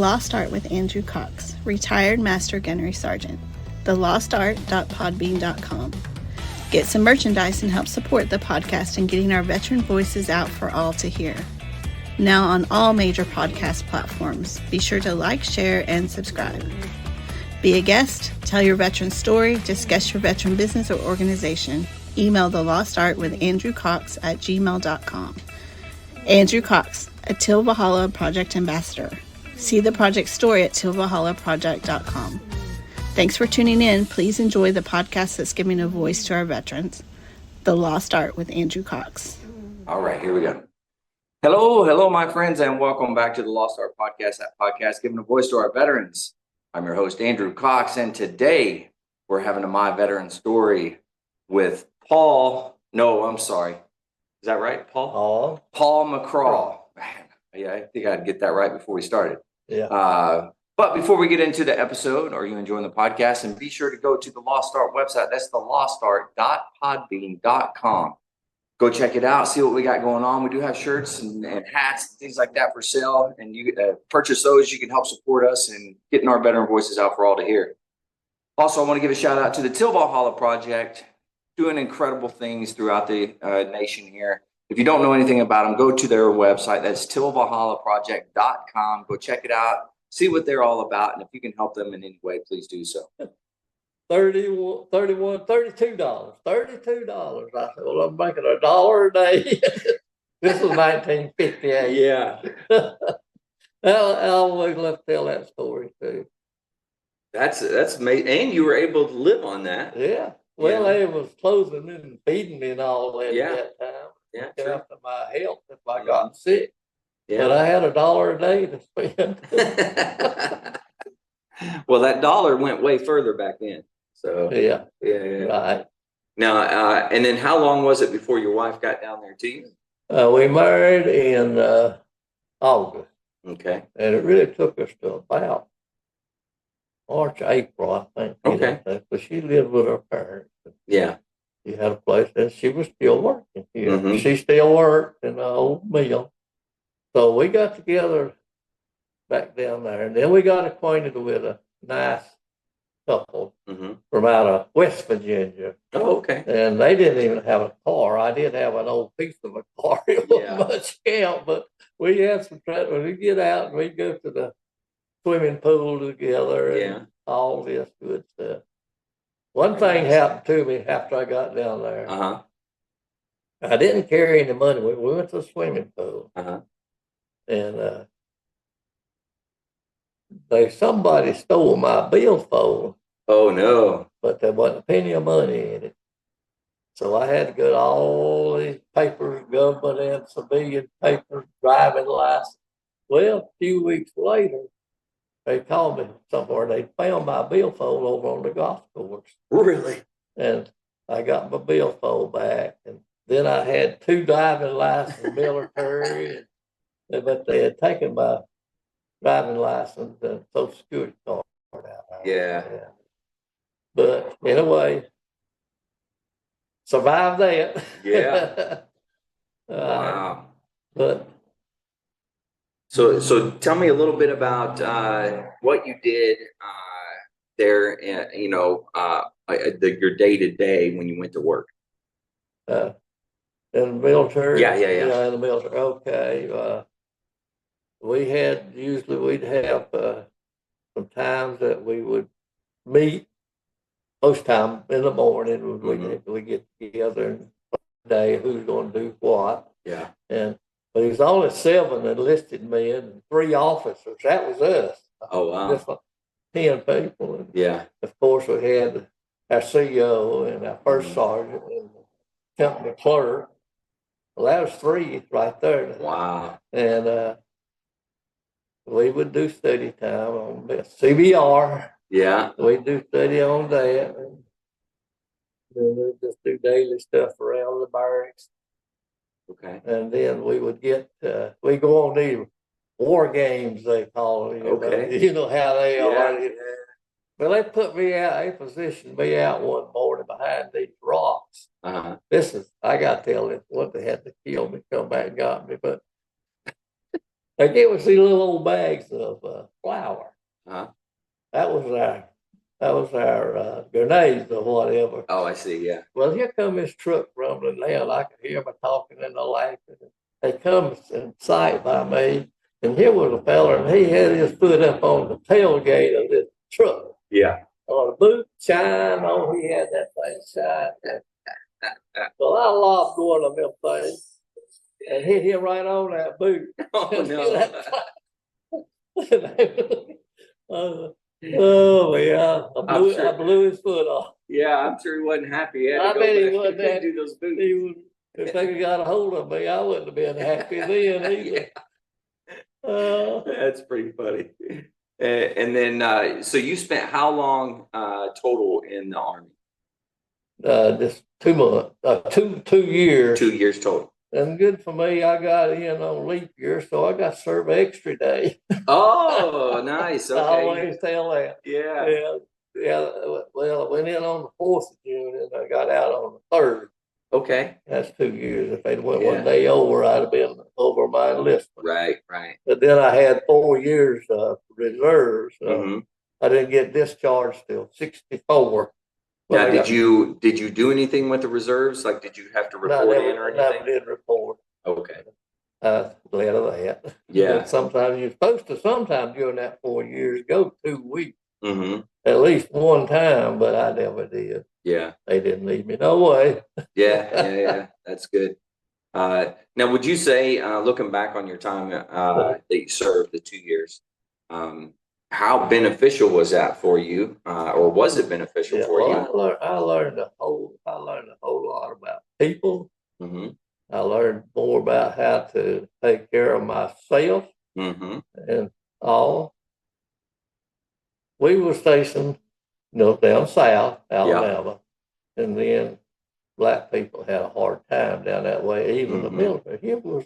Lost Art with Andrew Cox, retired Master Gunnery Sergeant. thelostart.podbean.com. Get some merchandise and help support the podcast and getting our veteran voices out for all to hear. Now on all major podcast platforms. Be sure to like, share, and subscribe. Be a guest, tell your veteran story, discuss your veteran business or organization. Email The Lost Art with Andrew Cox at gmail.com. Andrew Cox, a Till Valhalla Project Ambassador. See the project story at tillvalhallaproject.com. Thanks for tuning in. Please enjoy the podcast that's giving a voice to our veterans. The Lost Art with Andrew Cox. All right, here we go. Hello, my friends, and welcome back to the Lost Art Podcast, that podcast giving a voice to our veterans. I'm your host, Andrew Cox, and today we're having a My Veteran Story with Paul. No, I'm sorry. Is that right, Paul? Paul McCraw. Yeah, I think I'd get that right before we started. Yeah. But before we get into the episode, are you enjoying the podcast? And be sure to go to the Lost Art website. That's thelostart.podbean.com. Go check it out. See what we got going on. We do have shirts and hats and things like that for sale. And you purchase those. You can help support us in getting our veteran voices out for all to hear. Also, I want to give a shout out to the Till Valhalla Project, doing incredible things throughout the nation here. If you don't know anything about them, go to their website. That's tillvalhallaproject.com. Go check it out. See what they're all about. And if you can help them in any way, please do so. $32. $32. I said, well, I'm making $1 a day. This was 1958. Yeah. I always love to tell that story too. That's amazing. And you were able to live on that. Yeah. Well, they was clothing me and feeding me and all that at that time. Yeah. After my health if I got sick. Yeah. But I had $1 a day to spend. Well, that dollar went way further back then. So yeah. Right. Now, and then how long was it before your wife got down there to you? We married in August. Okay. And it really took us to about March, April, I think. Okay. But she lived with her parents. Yeah. She had a place, and she was still working here. Mm-hmm. She still worked in the old mill. So we got together back down there, and then we got acquainted with a nice couple from out of West Virginia. Oh, okay. And they didn't even have a car. I did have an old piece of a car. It wasn't much help, but we had some trouble. We'd get out and we'd go to the swimming pool together and all this good stuff. One thing happened to me after I got down there. I didn't carry any money. We went to the swimming pool. And somebody stole my billfold. Oh, no. But there wasn't a penny of money in it. So I had to go to all these papers, government and civilian papers, driving license. Well, a few weeks later, they called me somewhere. They found my billfold over on the golf course. Really? And I got my billfold back. And then I had 2 driving licenses, military. But they had taken my driving license and Social Security card out. Yeah. But anyway, survived that. Yeah. Wow. But so tell me a little bit about what you did there, and your day to day when you went to work. In the military. Yeah. In the military. Okay. We'd have some times that we would meet. Most time in the morning, we get together and day who's going to do what. Yeah. And but there's only 7 enlisted men and 3 officers. That was us. Oh wow. Just like 10 people. And of course, we had our CO and our first sergeant and the company clerk. Well, that was 3 right there. Wow. And we would do study time on this CBR. Yeah. We'd do study on that. And then we'd just do daily stuff around the barracks. Okay. And then we would we go on these war games, they call it. Okay. You know how they are. Yeah. Well, they put me out, they positioned me out one morning behind these rocks. I got to tell them what they had to kill me, come back and got me. But They gave us these little old bags of flour. Uh-huh. That was our grenades or whatever. Oh, I see. Yeah. Well, here come this truck rumbling down. I could hear them talking and the laughing. They come in sight by me, and here was a fella, and he had his foot up on the tailgate of this truck. Yeah. On the boot shine, oh, he had that thing shine. Well, I lost one of them things and hit him right on that boot. Oh, no. Oh, yeah. I blew his foot off. Yeah, I'm sure he wasn't happy. I bet he wasn't happy. Do those boots. If they got a hold of me, I wouldn't have been happy then either. That's pretty funny. And then, so you spent how long total in the Army? Just 2 months, 2 years. 2 years total. And good for me, I got in on leap year, so I got to serve an extra day. Oh, nice. Okay. I always tell that. Yeah. Yeah. Well, I went in on the 4th of June and I got out on the 3rd. Okay. That's 2 years. If they'd went 1 day over, I'd have been over my enlistment. Right. But then I had 4 years of reserves. I didn't get discharged till 64. Now, did you do anything with the reserves? Like, did you have to report in or anything? Never did report. Okay. Glad of that. Yeah. But sometimes you're supposed to, sometime during that 4 years, go 2 weeks. Mm-hmm. At least one time, but I never did. Yeah. They didn't need me. No way. Yeah. That's good. Now, would you say, looking back on your time that you served, the 2 years, how beneficial was that for you, or was it beneficial for you? I learned a whole lot about people. Mm-hmm. I learned more about how to take care of myself and all. We were stationed, down south, Alabama, and then black people had a hard time down that way. Even the military.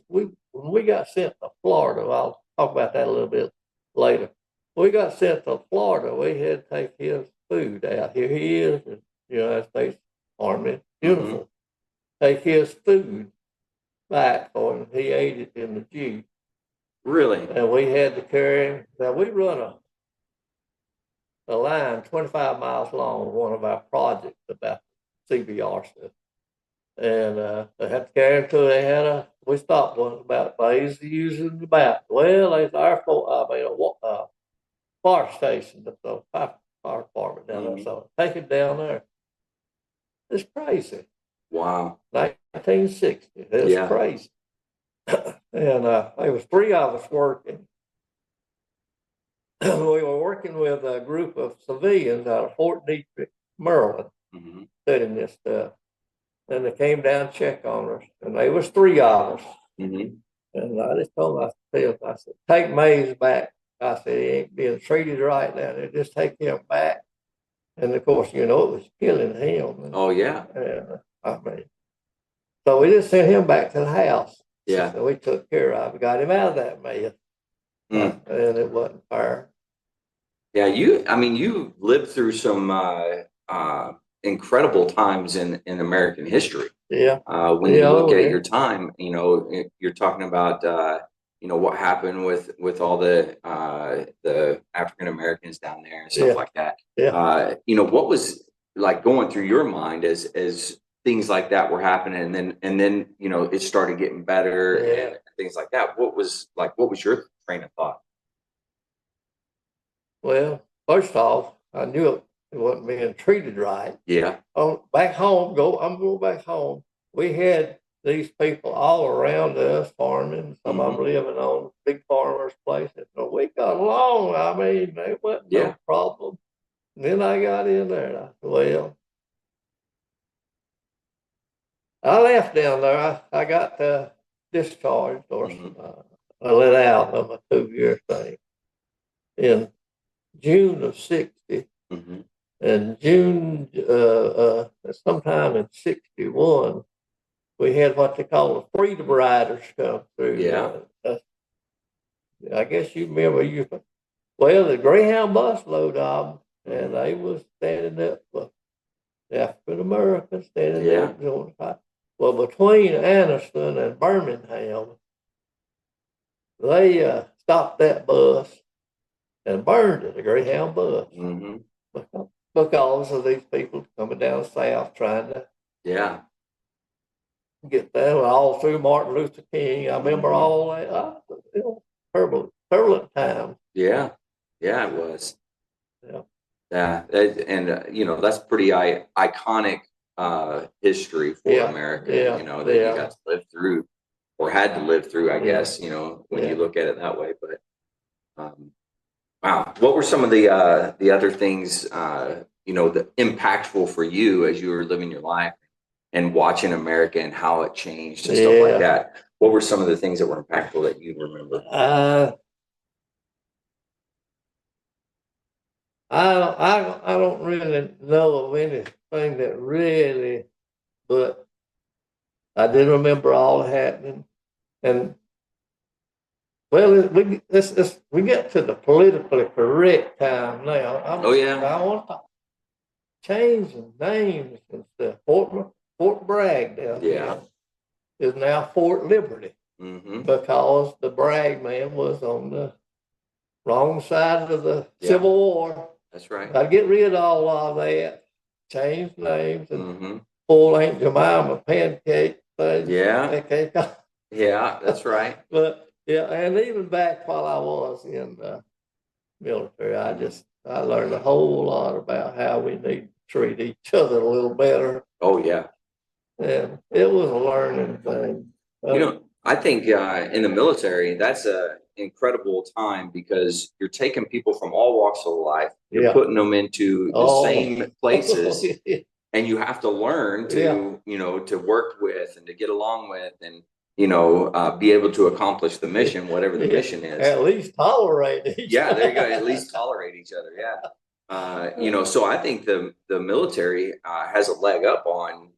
When we got sent to Florida. I'll talk about that a little bit later. We got sent to Florida. We had to take his food out. Here he is, in the United States Army uniform. Take his food back for him. He ate it in the Jeep. Really? And we had to carry him. Now, we run a line 25 miles long, one of our projects about CBR stuff. And they had to carry him to, we stopped one about days using the bath. Well, there's our fire station, the fire department down there. So take it down there. It's crazy. Wow. 1960. It's crazy. And there was 3 of us working. We were working with a group of civilians out of Fort Detrick, Maryland, studying this stuff. And they came down to check on us, and there was 3 of us. And I just told myself, I said, take Mays back. I said, he ain't being treated right now. They just take him back. And of course, it was killing him. Oh, yeah. So we just sent him back to the house. Yeah. So we took care of him, got him out of that mess. And it wasn't fair. Yeah, you lived through some incredible times in American history. Yeah. When you look at your time, you're talking about what happened with all the African Americans down there and stuff like that. Yeah. What was like going through your mind as things like that were happening, and then it started getting better and things like that. What was your train of thought? Well, first off, I knew it wasn't being treated right. Yeah. Back home, I'm going back home. We had these people all around us farming. Some of them living on big farmers' places. So we got along. I mean, there wasn't no problem. And then I got in there and I said, well, I left down there. I got discharged or I let out of a 2-year thing in June of 60. And June, sometime in 61, we had what they call the Freedom Riders come through. Yeah. I guess you remember the Greyhound bus load of them, and they was standing up for African Americans standing there. Well, between Anniston and Birmingham, they stopped that bus and burned it, a Greyhound bus, because of these people coming down south trying to get that all through Martin Luther King. I remember all that. It was turbulent time. Yeah, it was. Yeah, and you know, that's pretty iconic history for America. You know, that you got to live through, or had to live through, I guess. You know, when you look at it that way. But wow, what were some of the other things you know, that impactful for you as you were living your life and watching America and how it changed and stuff like that? What were some of the things that were impactful that you remember? I don't really know of anything that really, but I did remember all happening. And well, we get to the politically correct time now. I want to change the names and stuff. Fort Bragg down here is now Fort Liberty, because the Bragg man was on the wrong side of the Civil War. That's right. I'd get rid of all of that, change names, and full Aunt Jemima pancake things. Yeah, that's right. But and even back while I was in the military, I learned a whole lot about how we need to treat each other a little better. Oh yeah. And it was a learning thing. You know, I think in the military, that's a incredible time, because you're taking people from all walks of life, you're putting them into the same places, and you have to learn to, you know, to work with and to get along with, and, you know, be able to accomplish the mission, whatever the mission is. At least tolerate each other. There you go. At least tolerate each other. You know, so I think the military has a leg up on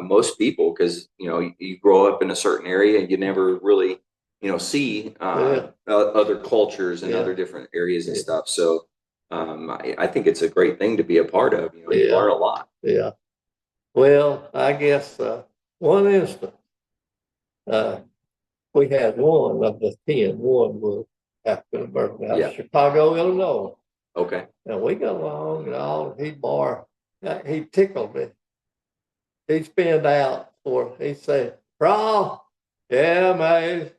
most people, because, you know, you grow up in a certain area and you never really, you know, see other cultures and other different areas and stuff. So I think it's a great thing to be a part of. You know, you learn a lot. Yeah. Well, I guess one instance, we had one of the 10. One was African American out of Chicago, Illinois. Okay. And we got along and all. He tickled me. He'd spend out he'd say, "Raw, yeah, man."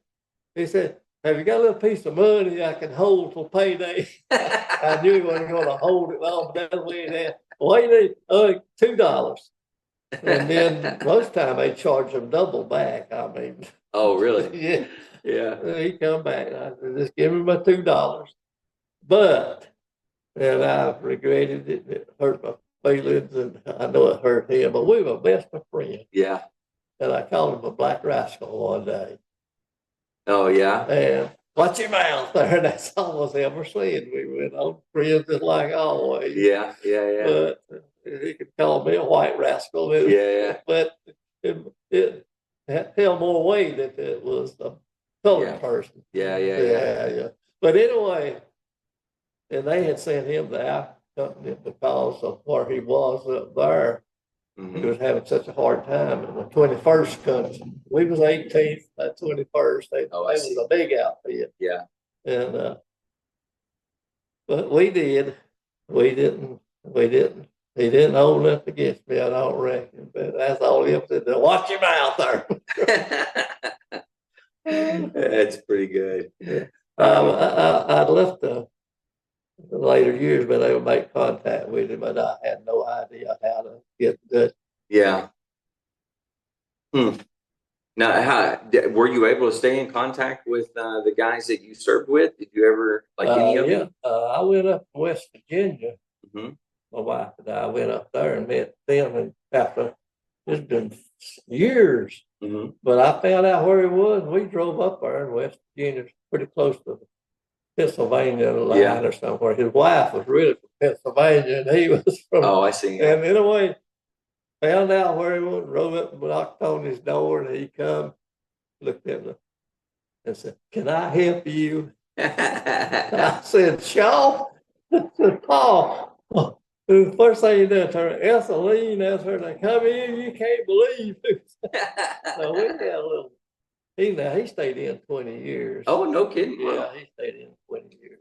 He said, "Have you got a little piece of money I can hold till payday?" I knew he wasn't going to hold it long, but that's way that. Well, you need $2. And then most time they charge them double back. I mean. Oh, really? Yeah. He come back and I said, "Just give me my $2. But, and I regretted it. It hurt my feelings, and I know it hurt him, but we were best of friends. Yeah. And I called him a black rascal one day. Oh, yeah. And watch your mouth there. That's all I was ever said. We went on friends just like always. Yeah. But he could call me a white rascal. But it held more weight if it was a colored person. Yeah. But anyway, and they had sent him to our company because of where he was up there. He was having such a hard time in the 21st country. We was 18th, at 21st. They was a big outfit. Yeah. And but we didn't. He didn't hold up against me, I don't reckon. But that's all he said. Watch your mouth there. That's pretty good. I left the later years, but they would make contact with him, but I had no idea how to get good. Yeah. Now, were you able to stay in contact with the guys that you served with? Did you ever, like, any of them? I went up to West Virginia. My wife and I went up there and met them, and after it's been years, but I found out where he was. We drove up there in West Virginia, pretty close to the Pennsylvania line or somewhere. His wife was really from Pennsylvania, and he was from. Oh, I see. And anyway, found out where he was, drove up and knocked on his door, and he come, looked at me, and said, "Can I help you?" I said, "Shaw." I said, "Paul." The first thing he did, turned Etheline, asked her to come in. You can't believe it. So we had a little He stayed in 20 years. Oh, no kidding. Yeah, Wow. he stayed in 20 years.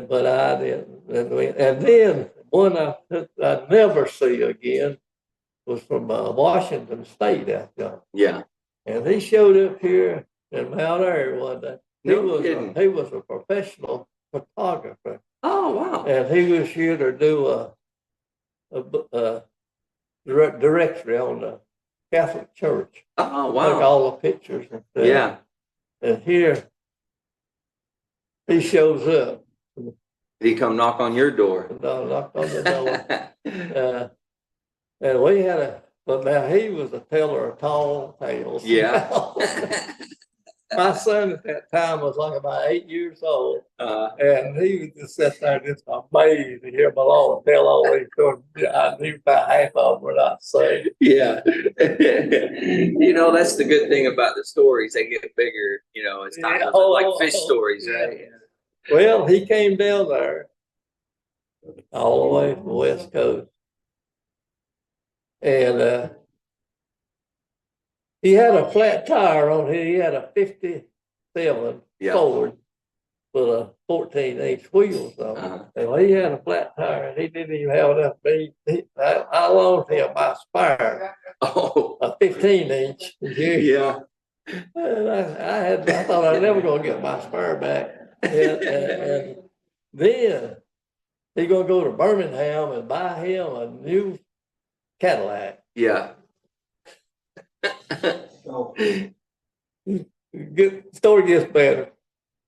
But I didn't. And then one I never see again was from Washington State out there. Yeah. And he showed up here in Mount Airy one day. He was a professional photographer. Oh, wow. And he was here to do a directory on the Catholic Church. Oh, wow. Take all the pictures and stuff. Yeah. And here he shows up. Did he come knock on your door? Knocked on the door. And we had but now he was a teller of tall tales. Yeah. My son at that time was like about 8 years old. And he would just sit there just amazed to hear Malone tell all these stories. I knew about half of them were not saying. Yeah. That's the good thing about the stories. They get bigger, as time goes on, like fish stories, right? Yeah. Well, he came down there all the way from the West Coast. And he had a flat tire on here. He had a 57 Ford with a 14-inch wheels on it. And he had a flat tire, and he didn't even have enough meat. I loaned him my spare, a 15-inch. Yeah. And I thought I was never going to get my spare back. And then he's going to go to Birmingham and buy him a new Cadillac. Yeah. Good story gets better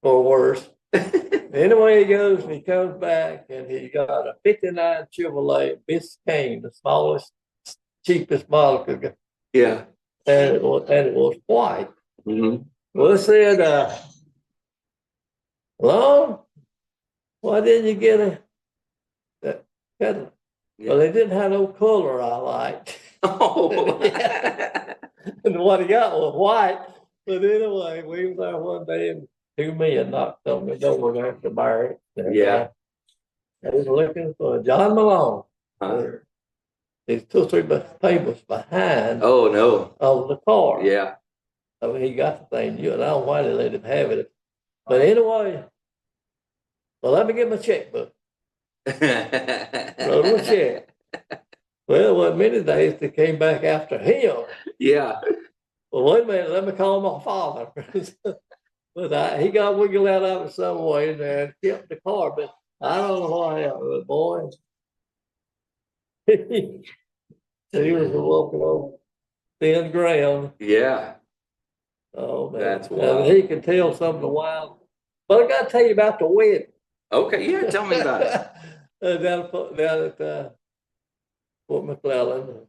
or worse. Anyway, he goes and he comes back and he got a 59 Chevrolet Biscayne, the smallest, cheapest model could get. Yeah. And it was white. Mm-hmm. Well, it said, Lon, why didn't you get a Cadillac? Yeah. Well, they didn't have no color I liked. Oh. And what he got was white. But anyway, we were there one day and 2 men knocked on the door there to Barry. Yeah. They was looking for John Malone. He's 2 or 3 tables behind. Oh, no. Of the car. Yeah. I mean, he got the thing. I don't know why they let him have it. But anyway, well, let me get my checkbook. Wrote him a check. Well, it wasn't many days they came back after him. Yeah. Well, wait a minute, let me call my father. But he got wiggled out of it some way and kept the car. But I don't know what happened, boy. He was walking on thin ground. Yeah. Oh, man. That's wild. He could tell some of the wild. But I got to tell you about the wedding. Okay, yeah, tell me about it. Down at Fort McClellan.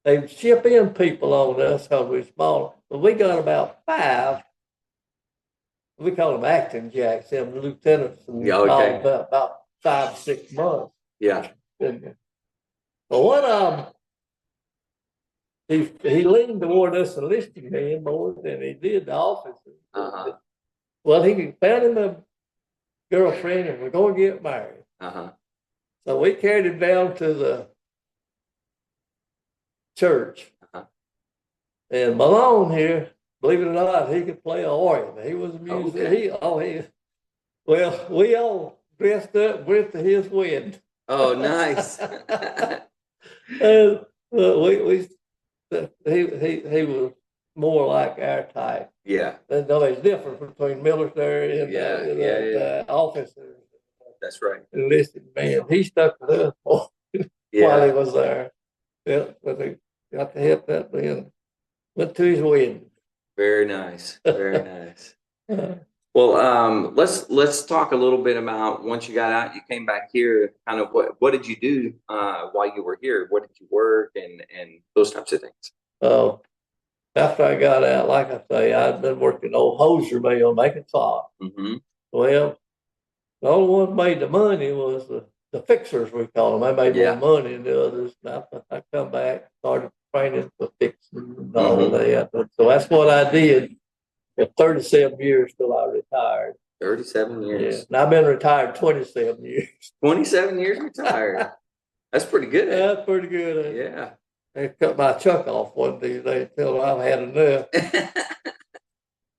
They ship in people on us because we're small. But we got about 5. We call them acting jacks, them lieutenants. And about 5 or 6 months. Yeah. Well, one of them, he leaned toward us enlisting me more than he did the officers. Well, he found him a girlfriend and we're going to get married. So we carried him down to the church. And Malone here, believe it or not, he could play an organ. He was a musician. Okay. Well, we all dressed up, went to his wedding. Oh, nice. And he was more like our type. Yeah. And there's difference between military and the officers. That's right. Enlisted man. He stuck with us while he was there. Yeah, but he got to help that man. Went to his wedding. Very nice. Very nice. Well, let's talk a little bit about once you got out, you came back here. Kind of what did you do while you were here? What did you work and those types of things? Oh, after I got out, like I say, I'd been working old hosier mill making cloth. Well, the only one made the money was the fixers, we call them. They made more money than the others. I come back, started training for fixing and all that. So that's what I did for 37 years till I retired. 37 years. Yeah. And I've been retired 27 years. 27 years retired. That's pretty good. That's pretty good. Yeah. They cut my chuck off one day. They tell I've had enough.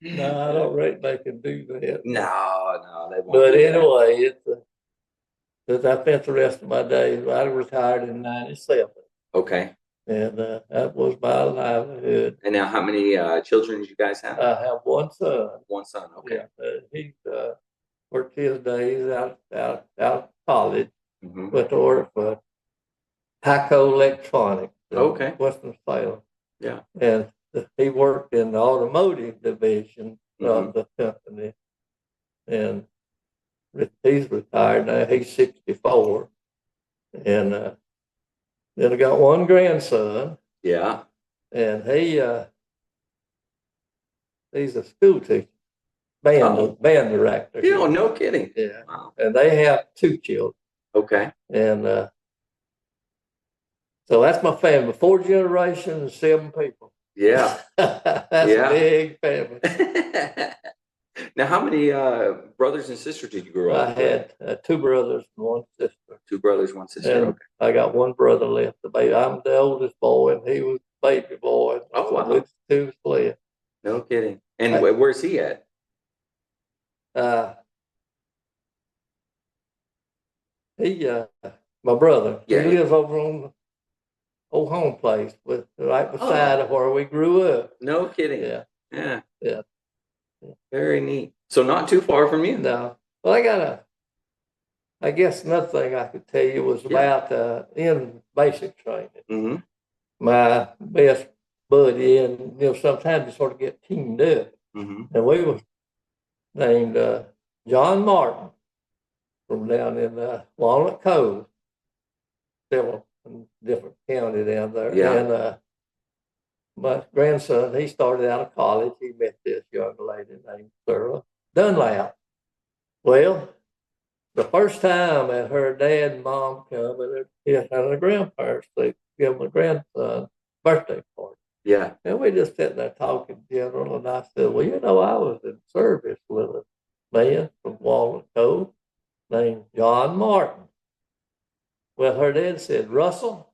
No, I don't reckon they can do that. No, they won't. But anyway, I spent the rest of my days. I retired in '97. Okay. And that was my livelihood. And now, how many children do you guys have? I have one son. One son. Okay. Yeah, he worked his days out of college. Mm-hmm. Went to work for Tyco Electronics. Okay. Western Salem. Yeah. And he worked in the automotive division of the company. And he's retired now. He's 64. And then I got one grandson. Yeah. And he's a school teacher, band director. No kidding. Yeah. Wow. And they have 2 children. Okay. And so that's my family. 4 generations, 7 people. Yeah. That's a big family. Now, how many brothers and sisters did you grow up with? I had 2 brothers and 1 sister. 2 brothers, 1 sister. And okay. I got 1 brother left. I'm the oldest boy, and he was the baby boy. Oh, so wow. With 2 left. No kidding. And where's he at? My brother. Yeah. He lives over on the old home place, right beside of where we grew up. No kidding. Yeah. Very neat. So not too far from you. No. Well, I guess another thing I could tell you was about in basic training. Mm-hmm. My best buddy, and sometimes you sort of get teamed up. Mm-hmm. And we was named John Martin from down in Walnut Cove, several different county down there. Yeah. And my grandson, he started out of college. He met this young lady named Sarah Dunlap. Well, the first time that her dad and mom come and her grandparents, they give them a grandson birthday party. Yeah. And we just sitting there talking general, and I said, well, I was in service with a man from Walnut Cove named John Martin. Well, her dad said, Russell?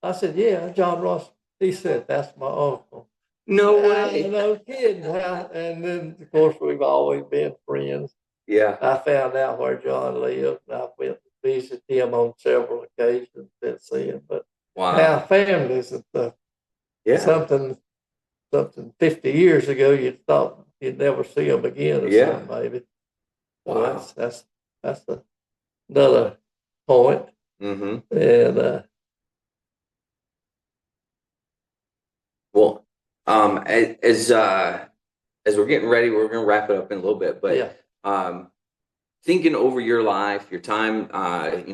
I said, yeah, John Russell. He said, that's my uncle. No way. No kidding. And then, of course, we've always been friends. Yeah. I found out where John lived, and I went to visit him on several occasions since then. But our families and stuff. Yeah. Something 50 years ago, you thought you'd never see them again or something, maybe. Wow. So that's another point. Mm-hmm. And well, as we're getting ready, we're going to wrap it up in a little bit, but thinking over your life, your time,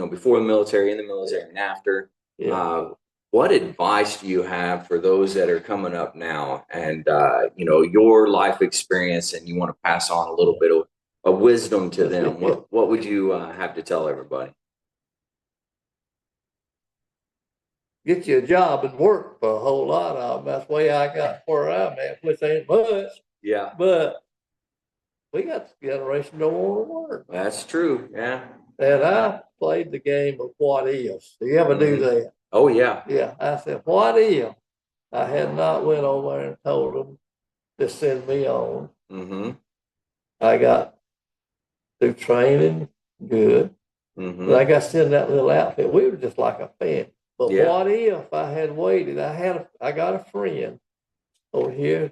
before the military, in the military, and after, what advice do you have for those that are coming up now and, your life experience, and you want to pass on a little bit of wisdom to them? What would you have to tell everybody? Get you a job and work for a whole lot of them. That's the way I got where I'm at, which ain't much. Yeah. But we got this generation don't want to work. That's true. Yeah. And I played the game of what if. Do you ever do that? Oh, yeah. Yeah. I said, what if I had not went over there and told them to send me on? Mm-hmm. I got through training good. Mm-hmm. But I got sent in that little outfit. We were just like a family. But what if I had waited? I got a friend over here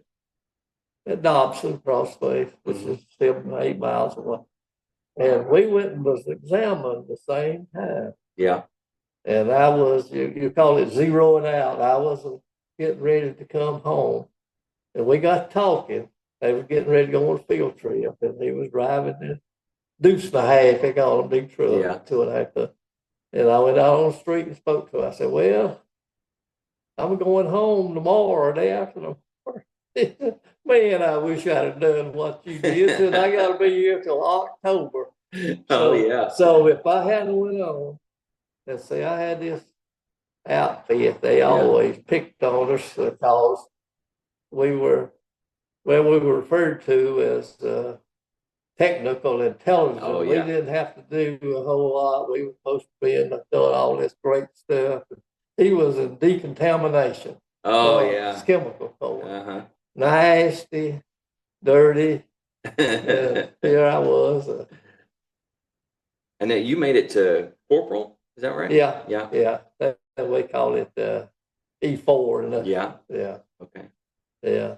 at Dobson, across the way, which is 7 or 8 miles away. And we went and was examined the same time. Yeah. And I was, you call it zeroing out. I was getting ready to come home. And we got talking. They were getting ready to go on a field trip. And he was driving this deuce and a half, they call them big truck, 2.5 ton. And I went out on the street and spoke to her. I said, well, I'm going home tomorrow or day after tomorrow. Man, I wish I'd have done what you did. And I got to be here till October. So if I hadn't went on, and say I had this outfit, they always picked on us because we were referred to as technical intelligence. We didn't have to do a whole lot. We were supposed to be doing all this great stuff. he was in decontamination. Oh, yeah. Chemical coal. Uh-huh. Nasty, dirty. And here I was. And then you made it to corporal, is that right? Yeah. Yeah. Yeah. We call it E4. Yeah. Yeah. Okay. Yeah.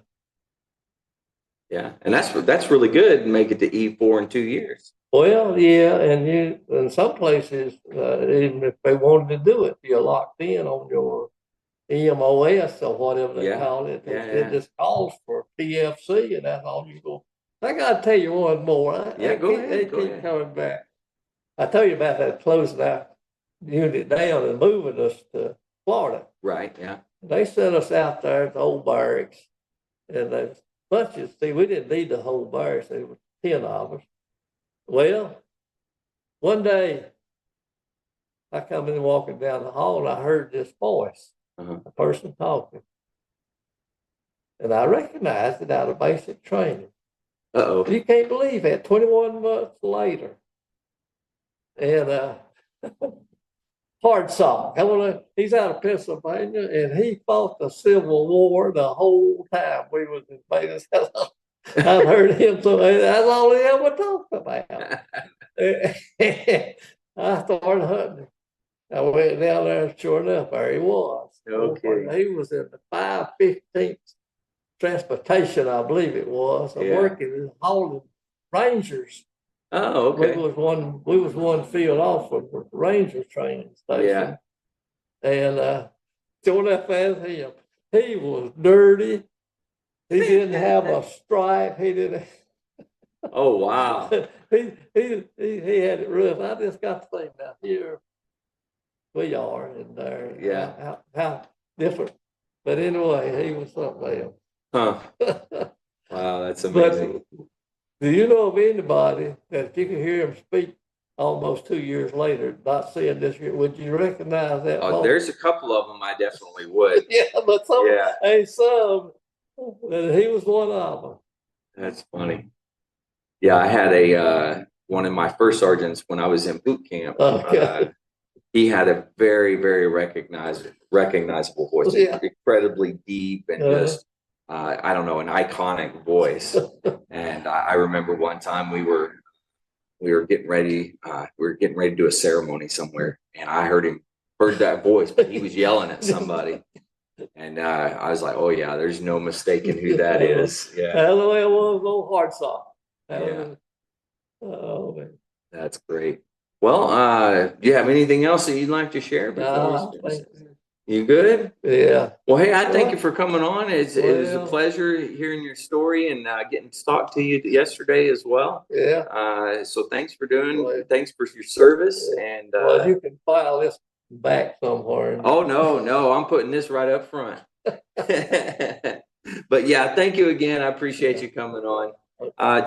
Yeah. And that's really good. Make it to E4 in 2 years. Well, yeah, and you in some places, even if they wanted to do it, you're locked in on your EMOS or whatever they call it. It just calls for PFC, and that's all you go. I got to tell you one more. Go ahead. They keep coming back. I tell you about that closing our unit down and moving us to Florida. Right. Yeah. They sent us out there at the old barracks, and the bunches. See, we didn't need the whole barracks. There were 10 of us. Well, one day I come in walking down the hall and I heard this voice, a person talking. And I recognized it out of basic training. Uh-oh. You can't believe that, 21 months later. And Hard Sock, he's out of Pennsylvania, and he fought the Civil War the whole time we was in Vegas. I've heard him, so that's all he ever talked about. I started hunting. I went down there, and sure enough, there he was. Okay. He was in the 515th Transportation, I believe it was, working, hauling Rangers. Oh, okay. We was one field off of the Rangers training station. Yeah. And sure enough, as him, he was dirty. He didn't have a stripe. He didn't. Oh, wow. he had it rough. I just got to think now, here we are in there. Yeah. How different. But anyway, he was something else. Huh. Wow, that's amazing. But do you know of anybody that if you could hear him speak almost 2 years later, not seeing this year, would you recognize that? Oh, there's a couple of them I definitely would. Yeah, but some, and he was one of them. That's funny. Yeah, I had one of my first sergeants when I was in boot camp. He had a very, very recognizable voice, incredibly deep and just, I don't know, an iconic voice. And I remember one time we were getting ready, to do a ceremony somewhere, and I heard that voice, but he was yelling at somebody. And I was like, oh yeah, there's no mistaking who that is. Yeah. That's the way it was, old Hard Sock. Yeah. Oh man. That's great. Well, do you have anything else that you'd like to share before you good? Yeah. Well, hey, I thank you for coming on. It was a pleasure hearing your story and getting to talk to you yesterday as well. Yeah. So thanks for thanks for your service. And well, you can file this back somewhere. Oh no, I'm putting this right up front. But yeah, thank you again. I appreciate you coming on.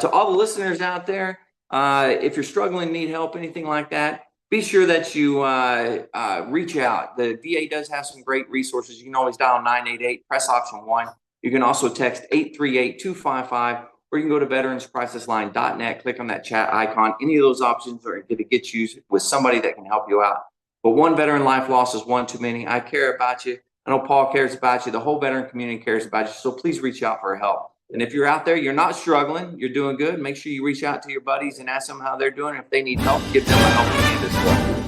To all the listeners out there, if you're struggling, need help, anything like that, be sure that you reach out. The VA does have some great resources. You can always dial 988, press option 1. You can also text 838-255, or you can go to veteranscrisisline.net, click on that chat icon. Any of those options are going to get you with somebody that can help you out. But one veteran life loss is one too many. I care about you. I know Paul cares about you. The whole veteran community cares about you. So please reach out for help. And if you're out there, you're not struggling, you're doing good, make sure you reach out to your buddies and ask them how they're doing. If they need help, give them a helping hand as well.